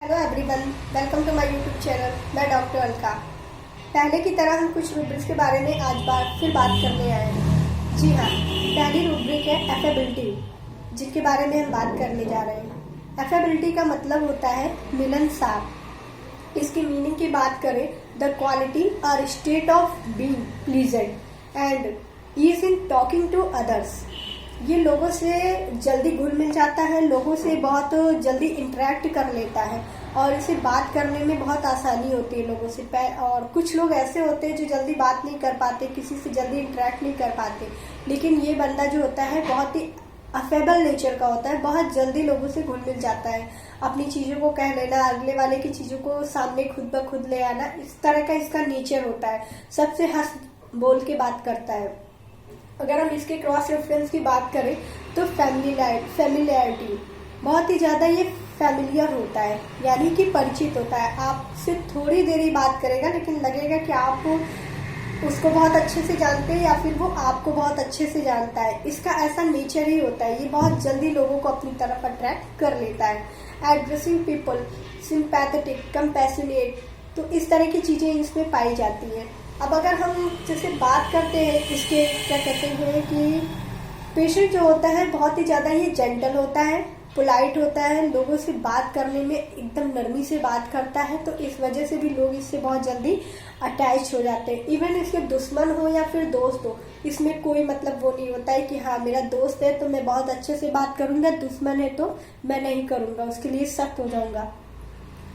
Hello everyone, welcome to my YouTube channel. मैं doctor Alka. पहले की तरह हम कुछ रूब्रिक्स के बारे में आज फिर बात करने आए हैं। जी हाँ, पहली रूब्रिक है एफेबिलिटी, जिसके बारे में हम बात करने जा रहे हैं। एफेबिलिटी का मतलब होता है मिलनसार। इसकी मीनिंग की बात करें, द क्वालिटी और state of being pleasant and ease in talking to others. ये लोगों से जल्दी घुल मिल जाता है, लोगों से बहुत जल्दी इंटरेक्ट कर लेता है और इसे बात करने में बहुत आसानी होती है लोगों से। और कुछ लोग ऐसे होते हैं जो जल्दी बात नहीं कर पाते, किसी से जल्दी इंटरेक्ट नहीं कर पाते, लेकिन ये बंदा जो होता है बहुत ही अफेबल नेचर का होता है, बहुत जल्दी लोगों से घुल मिल जाता है। अपनी चीज़ों को कह लेना, अगले वाले की चीज़ों को सामने खुद ब खुद ले आना, इस तरह का इसका नेचर होता है। सबसे हंस बोल के बात करता है। अगर हम इसके क्रॉस रेफरेंस की बात करें तो फैमिलियरिटी, बहुत ही ज़्यादा ये फैमिलियर होता है, यानी कि परिचित होता है। आपसे थोड़ी देर ही बात करेगा लेकिन लगेगा कि आप उसको बहुत अच्छे से जानते हैं या फिर वो आपको बहुत अच्छे से जानता है। इसका ऐसा नेचर ही होता है, ये बहुत जल्दी लोगों को अपनी तरफ अट्रैक्ट कर लेता है। एड्रेसिंग पीपल, सिंपैथेटिक, कंपैशनेट, तो इस तरह की चीज़ें इसमें पाई जाती हैं। अब अगर हम जैसे बात करते हैं इसके, क्या कहते हैं कि पेशेंट जो होता है बहुत ही ज़्यादा ये जेंटल होता है, पोलाइट होता है, लोगों से बात करने में एकदम नरमी से बात करता है, तो इस वजह से भी लोग इससे बहुत जल्दी अटैच हो जाते हैं। इवन इसके दुश्मन हो या फिर दोस्त हो, इसमें कोई मतलब वो नहीं होता है कि हाँ मेरा दोस्त है तो मैं बहुत अच्छे से बात करूँगा, दुश्मन है तो मैं नहीं करूँगा, उसके लिए सख्त हो जाऊँगा।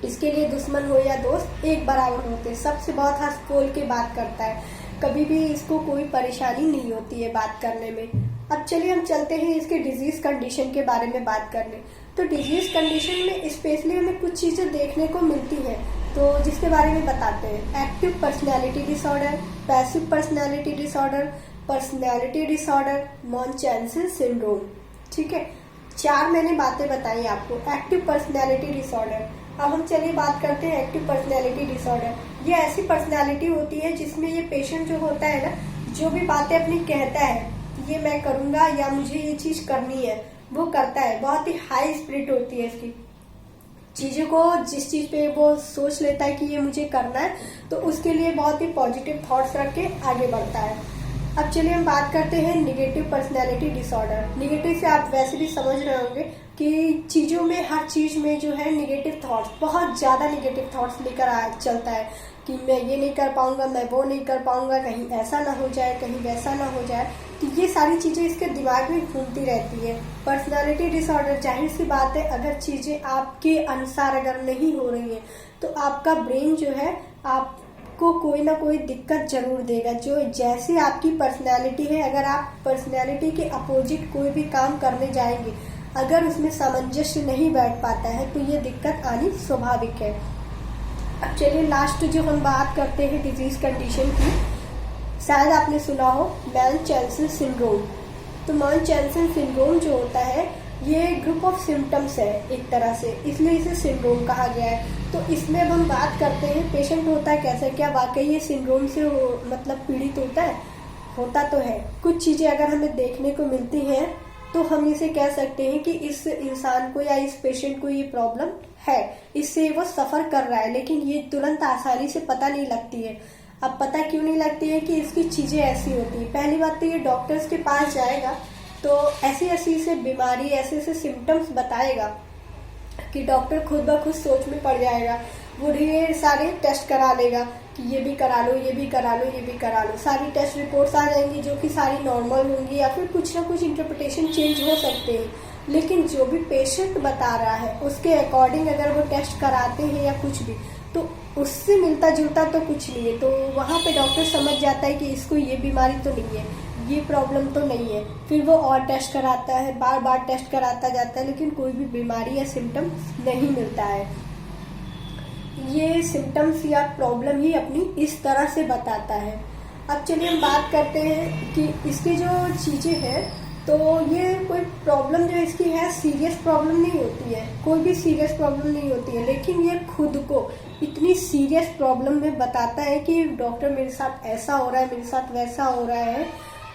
इसके लिए दुश्मन हो या दोस्त एक बराबर होते हैं। सबसे बहुत हंस बोल के बात करता है, कभी भी इसको कोई परेशानी नहीं होती है बात करने में। अब चलिए हम चलते हैं इसके डिजीज कंडीशन के बारे में बात करने। तो डिजीज कंडीशन में स्पेशली हमें कुछ चीज़ें देखने को मिलती हैं, तो जिसके बारे में बताते हैं। Active personality disorder, passive personality disorder, personality disorder, Munchausen syndrome. ठीक है, 4 मैंने बातें बताई आपको। एक्टिव पर्सनैलिटी डिसऑर्डर, अब हम चलिए बात करते हैं एक्टिव पर्सनैलिटी डिसऑर्डर। ये ऐसी पर्सनैलिटी होती है जिसमें ये पेशेंट जो होता है ना, जो भी बातें अपनी कहता है ये मैं करूंगा या मुझे ये चीज करनी है, वो करता है। बहुत ही हाई स्पिरिट होती है इसकी, चीजों को जिस चीज पे वो सोच लेता है कि ये मुझे करना है तो उसके लिए बहुत ही पॉजिटिव थॉट्स रख के आगे बढ़ता है। अब चलिए हम बात करते हैं निगेटिव पर्सनैलिटी डिसऑर्डर। निगेटिव से आप वैसे भी समझ रहे होंगे कि चीज़ों में, हर चीज़ में जो है निगेटिव थॉट्स, बहुत ज़्यादा निगेटिव थॉट्स लेकर चलता है कि मैं ये नहीं कर पाऊंगा, मैं वो नहीं कर पाऊंगा, कहीं ऐसा ना हो जाए, कहीं वैसा ना हो जाए। तो ये सारी चीज़ें इसके दिमाग में घूमती रहती है। पर्सनैलिटी डिसऑर्डर, जाहिर सी बात है, अगर चीज़ें आपके अनुसार अगर नहीं हो रही हैं तो आपका ब्रेन जो है आपको कोई ना कोई दिक्कत जरूर देगा। जो जैसी आपकी पर्सनैलिटी है, अगर आप पर्सनैलिटी के अपोजिट कोई भी काम करने जाएंगे, अगर उसमें सामंजस्य नहीं बैठ पाता है तो ये दिक्कत आनी स्वाभाविक है। अब चलिए लास्ट जो हम बात करते हैं डिजीज कंडीशन की, शायद आपने सुना हो मॉन्चेंसन सिंड्रोम। तो मॉन्चेंसन सिंड्रोम जो होता है ये ग्रुप ऑफ सिम्टम्स है एक तरह से, इसलिए इसे सिंड्रोम कहा गया है। तो इसमें अब हम बात करते हैं पेशेंट होता है कैसे, क्या वाकई ये सिंड्रोम से मतलब पीड़ित होता है? होता तो है। कुछ चीज़ें अगर हमें देखने को मिलती हैं तो हम इसे कह सकते हैं कि इस इंसान को या इस पेशेंट को ये प्रॉब्लम है, इससे वो सफ़र कर रहा है, लेकिन ये तुरंत आसानी से पता नहीं लगती है। अब पता क्यों नहीं लगती है कि इसकी चीज़ें ऐसी होती है? पहली बात तो ये डॉक्टर्स के पास जाएगा तो ऐसी ऐसी से बीमारी, ऐसे ऐसे सिम्टम्स बताएगा कि डॉक्टर खुद ब खुद सोच में पड़ जाएगा। वो ढेर सारे टेस्ट करा लेगा कि ये भी करा लो, ये भी करा लो, ये भी करा लो। सारी टेस्ट रिपोर्ट्स आ जाएंगी जो कि सारी नॉर्मल होंगी या फिर कुछ ना कुछ इंटरप्रिटेशन चेंज हो सकते हैं, लेकिन जो भी पेशेंट बता रहा है उसके अकॉर्डिंग अगर वो टेस्ट कराते हैं या कुछ भी, तो उससे मिलता जुलता तो कुछ नहीं है। तो वहाँ पे डॉक्टर समझ जाता है कि इसको ये बीमारी तो नहीं है, ये प्रॉब्लम तो नहीं है। फिर वो और टेस्ट कराता है, बार बार टेस्ट कराता जाता है, लेकिन कोई भी बीमारी या सिम्टम नहीं मिलता है। ये सिम्टम्स या प्रॉब्लम ही अपनी इस तरह से बताता है। अब चलिए हम बात करते हैं कि इसकी जो चीज़ें हैं, तो ये कोई प्रॉब्लम जो इसकी है सीरियस प्रॉब्लम नहीं होती है, कोई भी सीरियस प्रॉब्लम नहीं होती है, लेकिन ये खुद को इतनी सीरियस प्रॉब्लम में बताता है कि डॉक्टर मेरे साथ ऐसा हो रहा है, मेरे साथ वैसा हो रहा है,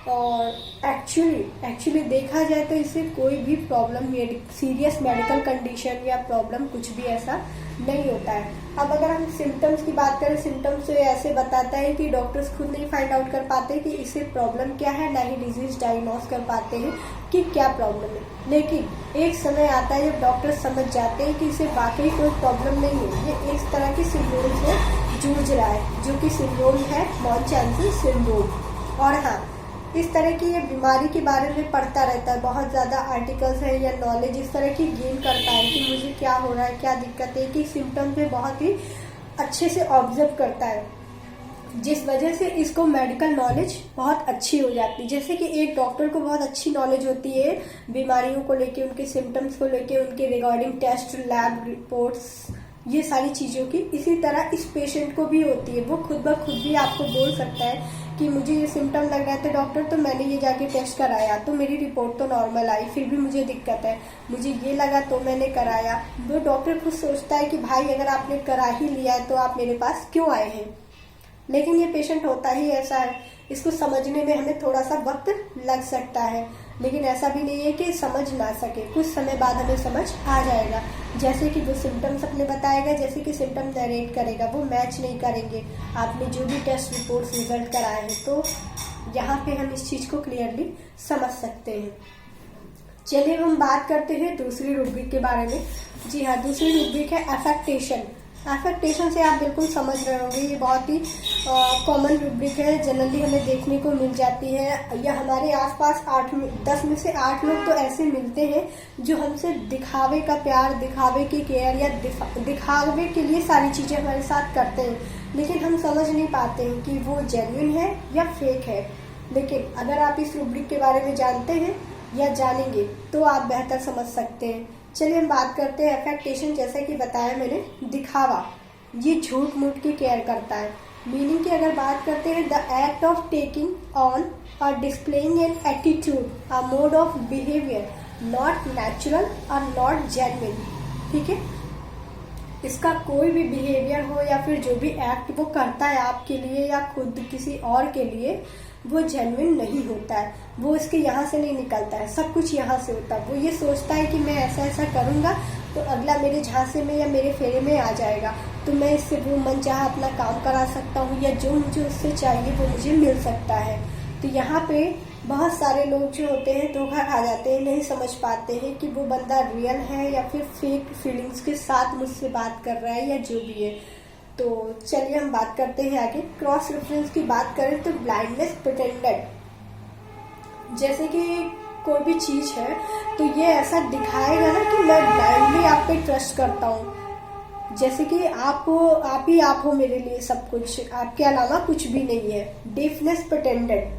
और एक्चुअली देखा जाए तो इससे कोई भी प्रॉब्लम, सीरियस मेडिकल कंडीशन या प्रॉब्लम कुछ भी ऐसा नहीं होता है। अब अगर हम सिम्टम्स की बात करें, सिम्टम्स तो ऐसे बताता है कि डॉक्टर्स खुद नहीं फाइंड आउट कर पाते कि इससे प्रॉब्लम क्या है, ना ही डिजीज डायग्नोस कर पाते हैं कि क्या प्रॉब्लम है। लेकिन एक समय आता है जब डॉक्टर्स समझ जाते हैं कि इसे वाकई कोई प्रॉब्लम नहीं है, ये इस तरह की सिंड्रोम से जूझ रहा है, जो कि सिंड्रोम है मॉन्चान्सी सिंड्रोम। और हाँ, इस तरह की ये बीमारी के बारे में पढ़ता रहता है, बहुत ज़्यादा आर्टिकल्स है या नॉलेज इस तरह की गेन करता है कि मुझे क्या हो रहा है, क्या दिक्कत है, कि सिम्टम पे बहुत ही अच्छे से ऑब्जर्व करता है, जिस वजह से इसको मेडिकल नॉलेज बहुत अच्छी हो जाती है। जैसे कि एक डॉक्टर को बहुत अच्छी नॉलेज होती है बीमारियों को लेके, उनके सिम्टम्स को लेके, उनके रिगार्डिंग टेस्ट, लैब रिपोर्ट्स, ये सारी चीज़ों की, इसी तरह इस पेशेंट को भी होती है। वो खुद ब खुद भी आपको बोल सकता है कि मुझे ये सिम्टम लग रहा है तो डॉक्टर, तो मैंने ये जाके टेस्ट कराया तो मेरी रिपोर्ट तो नॉर्मल आई, फिर भी मुझे दिक्कत है, मुझे ये लगा तो मैंने कराया। वो डॉक्टर खुद सोचता है कि भाई अगर आपने करा ही लिया है तो आप मेरे पास क्यों आए हैं। लेकिन ये पेशेंट होता ही ऐसा है, इसको समझने में हमें थोड़ा सा वक्त लग सकता है, लेकिन ऐसा भी नहीं है कि समझ ना सके, कुछ समय बाद हमें समझ आ जाएगा। जैसे कि वो सिम्टम्स अपने बताएगा, जैसे कि सिम्टम नरेट करेगा, वो मैच नहीं करेंगे आपने जो भी टेस्ट रिपोर्ट्स रिजल्ट कराए हैं। तो यहाँ पे हम इस चीज़ को क्लियरली समझ सकते हैं। चलिए हम बात करते हैं दूसरी रूब्रिक के बारे में। जी हाँ, दूसरी रूब्रिक है अफेक्टेशन। अफेक्टेशन से आप बिल्कुल समझ रहे होंगे, ये बहुत ही कॉमन रूब्रिक है, जनरली हमें देखने को मिल जाती है। या हमारे आसपास 10 में से 8 लोग तो ऐसे मिलते हैं जो हमसे दिखावे का प्यार, दिखावे की केयर या दिखावे के लिए सारी चीज़ें हमारे साथ करते हैं, लेकिन हम समझ नहीं पाते हैं कि वो जेन्युइन है या फेक है। लेकिन अगर आप इस रूब्रिक के बारे में जानते हैं या जानेंगे तो आप बेहतर समझ सकते हैं। चलिए हम बात करते हैं अफेक्टेशन। जैसा कि बताया मैंने, दिखावा, ये झूठ मूठ की केयर करता है। मीनिंग की अगर बात करते हैं, the act of taking on और displaying an attitude, a mode of behaviour not natural और नॉट जेन्युइन। ठीक है, इसका कोई भी बिहेवियर हो या फिर जो भी एक्ट वो करता है आपके लिए या खुद किसी और के लिए, वो जेन्युइन नहीं होता है, वो इसके यहाँ से नहीं निकलता है, सब कुछ यहाँ से होता है। वो ये सोचता है कि मैं ऐसा ऐसा करूँगा तो अगला मेरे झांसे में या मेरे फेरे में आ जाएगा, तो मैं इससे वो मनचाहा अपना काम करा सकता हूँ, या जो मुझे उससे चाहिए वो मुझे मिल सकता है। तो यहाँ पे बहुत सारे लोग जो होते हैं धोखा खा जाते हैं, नहीं समझ पाते हैं कि वो बंदा रियल है या फिर फेक फीलिंग्स के साथ मुझसे बात कर रहा है या जो भी है। तो चलिए हम बात करते हैं आगे। क्रॉस रेफरेंस की बात करें तो ब्लाइंडनेस प्रिटेंडेड, जैसे कि कोई भी चीज है तो ये ऐसा दिखाएगा ना कि मैं ब्लाइंडली आप पे ट्रस्ट करता हूँ, जैसे कि आप ही आप हो मेरे लिए सब कुछ, आपके अलावा कुछ भी नहीं है। डीफनेस प्रिटेंडेड,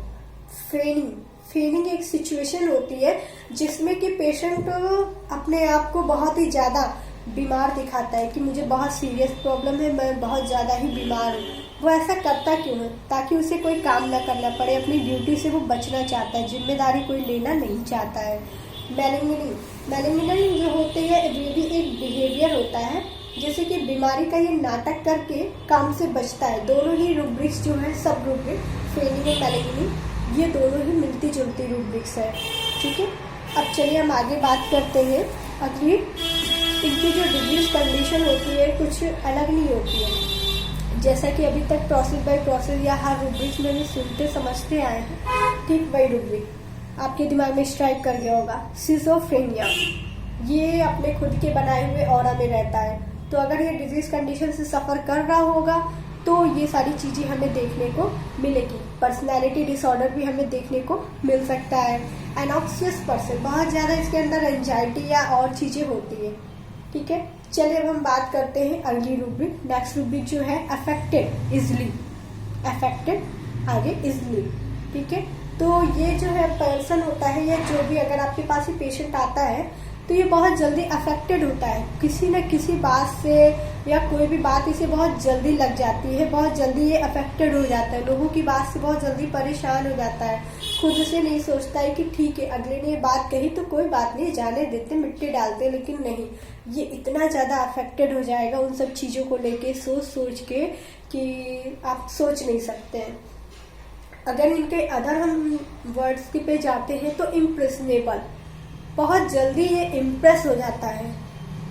फेनिंग एक सिचुएशन होती है जिसमें कि पेशेंट अपने आप को बहुत ही ज्यादा बीमार दिखाता है कि मुझे बहुत सीरियस प्रॉब्लम है, मैं बहुत ज़्यादा ही बीमार हूँ। वो ऐसा करता क्यों है? ताकि उसे कोई काम ना करना पड़े, अपनी ड्यूटी से वो बचना चाहता है, जिम्मेदारी कोई लेना नहीं चाहता है। मैलिग्निटी जो होते हैं ये भी एक बिहेवियर होता है, जैसे कि बीमारी का ये नाटक करके काम से बचता है। दोनों ही रूब्रिक्स जो है, सब रूब्रिक फेनिंग और मैलिग्निटी, ये दोनों ही मिलती जुलती रूब्रिक्स है। ठीक है, अब चलिए हम आगे बात करते हैं। अगली, इनकी जो डिजीज कंडीशन होती है कुछ अलग नहीं होती है, जैसा कि अभी तक प्रोसेस बाय प्रोसेस या हर रूब्रिक्स में भी सुनते समझते आए हैं, ठीक वही रूब्रिक आपके दिमाग में स्ट्राइक कर गया होगा। सिजोफ्रेनिया, ये अपने खुद के बनाए हुए ऑरा में रहता है, तो अगर ये डिजीज कंडीशन से सफ़र कर रहा होगा तो ये सारी चीज़ें हमें देखने को मिलेगी। पर्सनैलिटी डिसऑर्डर भी हमें देखने को मिल सकता है। एनॉक्सियस पर्सन, बहुत ज़्यादा इसके अंदर एंजाइटी या और चीज़ें होती है। ठीक है, चलिए अब हम बात करते हैं अगली रूब्रिक। नेक्स्ट रूब्रिक जो है अफेक्टेड इजली, आगे इजली। ठीक है, तो ये जो है पर्सन होता है या जो भी, अगर आपके पास ही पेशेंट आता है तो ये बहुत जल्दी अफेक्टेड होता है किसी न किसी बात से, या कोई भी बात इसे बहुत जल्दी लग जाती है, बहुत जल्दी ये अफेक्टेड हो जाता है, लोगों की बात से बहुत जल्दी परेशान हो जाता है, खुद से नहीं सोचता है कि ठीक है अगले ने ये बात कही तो कोई बात नहीं, जाने देते, मिट्टी डालते, लेकिन नहीं, ये इतना ज़्यादा अफेक्टेड हो जाएगा उन सब चीज़ों को लेके सोच के कि आप सोच नहीं सकते हैं। अगर इनके अदर हम वर्ड्स के पे जाते हैं तो इम्प्रेशनेबल, बहुत जल्दी ये इम्प्रेस हो जाता है।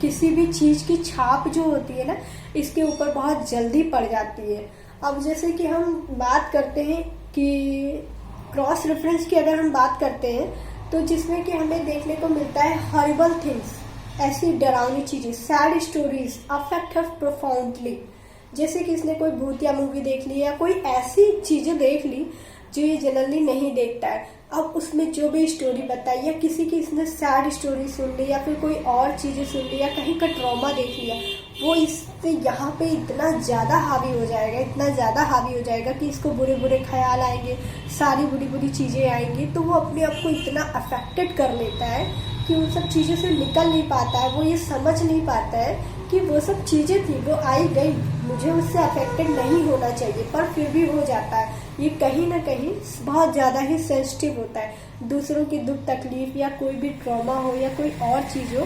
किसी भी चीज की छाप जो होती है ना, इसके ऊपर बहुत जल्दी पड़ जाती है। अब जैसे कि हम बात करते हैं कि क्रॉस रेफरेंस की अगर हम बात करते हैं तो जिसमें कि हमें देखने को मिलता है हॉरिबल थिंग्स, ऐसी डरावनी चीजें, सैड स्टोरीज अफेक्ट हर प्रोफाउंडली। जैसे कि इसने कोई भूतिया मूवी देख ली या कोई ऐसी चीजें देख ली जो ये जनरली नहीं देखता है। अब उसमें जो भी स्टोरी बताई या किसी की इसने सैड स्टोरी सुन ली या फिर कोई और चीजें सुन ली या कहीं का ट्रॉमा देख लिया, वो इससे यहाँ पे इतना ज्यादा हावी हो जाएगा, इतना ज्यादा हावी हो जाएगा कि इसको बुरे बुरे ख्याल आएंगे, सारी बुरी बुरी चीजें आएंगी। तो वो अपने आप को इतना अफेक्टेड कर लेता है कि उन सब चीजों से निकल नहीं पाता है। वो ये समझ नहीं पाता है कि वो सब चीजें थी, वो आई गई, मुझे उससे अफेक्टेड नहीं होना चाहिए, पर फिर भी हो जाता है। ये कहीं ना कहीं बहुत ज्यादा ही सेंसिटिव होता है। दूसरों की दुख तकलीफ या कोई भी ट्रॉमा हो या कोई और चीज हो,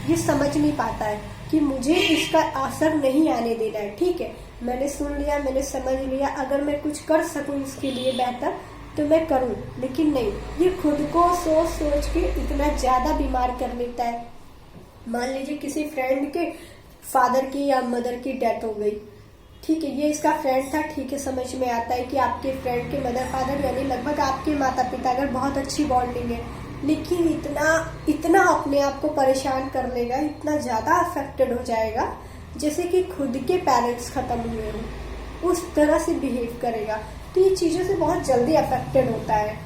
ये समझ नहीं पाता है कि मुझे इसका असर नहीं आने देना है। ठीक है, मैंने सुन लिया, मैंने समझ लिया, अगर मैं कुछ कर सकूं इसके लिए बेहतर तो मैं करूं, लेकिन नहीं, ये खुद को सोच सोच के इतना ज्यादा बीमार कर लेता है। मान लीजिए किसी फ्रेंड के फादर की या मदर की डेथ हो गई, ठीक है, ये इसका फ्रेंड था, ठीक है, समझ में आता है कि आपके फ्रेंड के मदर फादर यानी लगभग आपके माता पिता अगर बहुत अच्छी बॉन्डिंग है, लेकिन इतना अपने आप को परेशान कर लेगा, इतना ज्यादा अफेक्टेड हो जाएगा जैसे कि खुद के पेरेंट्स खत्म हुए हो, उस तरह से बिहेव करेगा। तो ये चीजों से बहुत जल्दी अफेक्टेड होता है।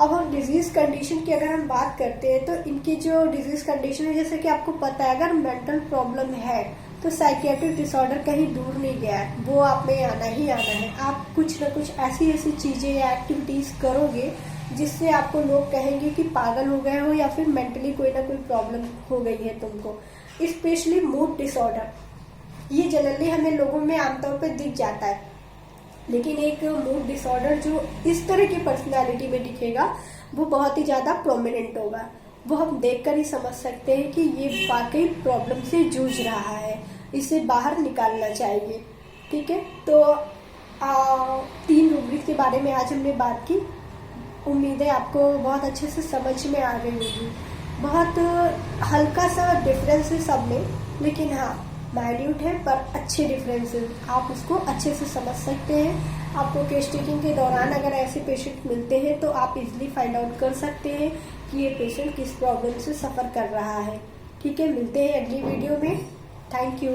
अब हम डिजीज कंडीशन की अगर हम बात करते हैं तो इनकी जो डिजीज कंडीशन है, जैसे कि आपको पता है अगर मेंटल प्रॉब्लम है तो साइकियाट्रिक डिसऑर्डर कहीं दूर नहीं गया है, वो आप में आना ही आना है। आप कुछ न कुछ ऐसी ऐसी चीजें या एक्टिविटीज करोगे जिससे आपको लोग कहेंगे कि पागल हो गए हो या फिर मेंटली कोई ना कोई प्रॉब्लम हो गई है तुमको। स्पेशली मूड डिसऑर्डर, ये जनरली हमें लोगों में आमतौर पर दिख जाता है, लेकिन एक मूड डिसऑर्डर जो इस तरह की पर्सनालिटी में दिखेगा वो बहुत ही ज्यादा प्रोमिनेंट होगा। वो हम देखकर ही समझ सकते हैं कि ये वाकई प्रॉब्लम से जूझ रहा है, इसे बाहर निकालना चाहिए। ठीक है, तो 3 रूब्रिक के बारे में आज हमने बात की। उम्मीद है आपको बहुत अच्छे से समझ में आ गई होगी। बहुत हल्का सा डिफरेंस है सब में, लेकिन हाँ माइन्यूट है पर अच्छे डिफरेंसेस, आप उसको अच्छे से समझ सकते हैं। आपको केस टेकिंग के दौरान अगर ऐसे पेशेंट मिलते हैं तो आप इजीली फाइंड आउट कर सकते हैं कि ये पेशेंट किस प्रॉब्लम से सफ़र कर रहा है। ठीक है, मिलते हैं अगली वीडियो में। Thank you.